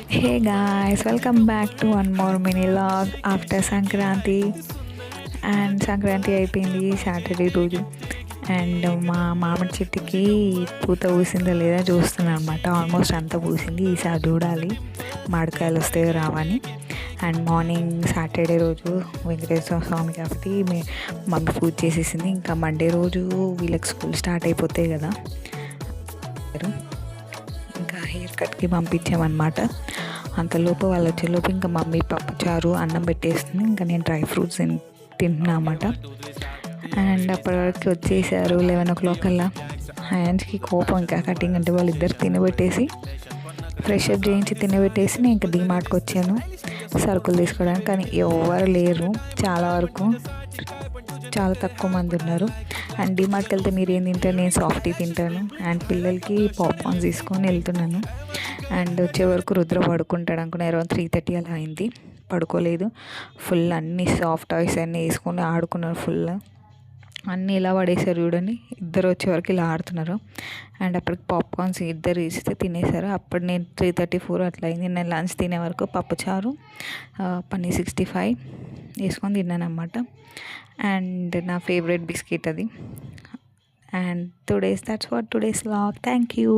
Hey guys, welcome back to one more mini log after Sankranti. And Sankranti అయిపోయింది Saturday రోజు. And మా మామిడి చెట్టుకి పూత పూసిందో లేదా చూస్తున్నాను అనమాట. ఆల్మోస్ట్ అంతా పూసింది, ఈసారి చూడాలి మామిడికాయలు వస్తాయో రావని. అండ్ మార్నింగ్ సాటర్డే రోజు వెంకటేశ్వర స్వామి కాబట్టి మమ్మీ పూజ చేసేసింది. ఇంకా మండే రోజు వీళ్ళకి స్కూల్ స్టార్ట్ అయిపోతాయి కదా, ఇంకా హెయిర్ కట్కి పంపించామన్నమాట. అంతలోపు వాళ్ళు వచ్చేలోపు ఇంకా మమ్మీ పప్పుచారు అన్నం పెట్టేస్తుంది, ఇంకా నేను డ్రై ఫ్రూట్స్ తింటున్నా అన్నమాట. అండ్ అప్పటి వరకు వచ్చేసారు 11 o'clock కల్లా. హ్యాండ్స్కి కోపం, ఇంకా కటింగ్ అంటే వాళ్ళిద్దరు తినబెట్టేసి ఫ్రెష్ అప్ చేయించి తినబెట్టేసి నేను ఇంకా డీమార్ట్కి వచ్చాను సరుకులు తీసుకోవడానికి. కానీ ఎవరు లేరు, చాలా తక్కువ మంది ఉన్నారు. అండ్ డీమార్ట్కి వెళ్తే మీరు ఏం తింటారు? నేను సాఫ్టీ తింటాను. అండ్ పిల్లలకి పాప్కార్న్స్ తీసుకొని వెళ్తున్నాను. అండ్ వచ్చే వరకు రుద్ర పడుకుంటాడు అనుకున్నా. అరౌండ్ 3:30 అలా అయింది, పడుకోలేదు. ఫుల్ అన్ని సాఫ్ట్ టాయ్స్ అన్నీ వేసుకొని ఆడుకున్నారు. ఫుల్ అన్నీ ఇలా పడేసారు చూడండి. ఇద్దరు వచ్చే వరకు ఇలా ఆడుతున్నారు. అండ్ అప్పటికి పాప్కార్న్స్ ఇద్దరు ఇస్తే తినేసారు. అప్పుడు నేను 3:34 అట్లా అయింది. నేను లంచ్ తినే వరకు పప్పుచారు, పన్నీర్ 65 వేసుకొని తిన్నాను అన్నమాట. అండ్ నా ఫేవరెట్ బిస్కెట్ అది. And that's what today's vlog. Thank you.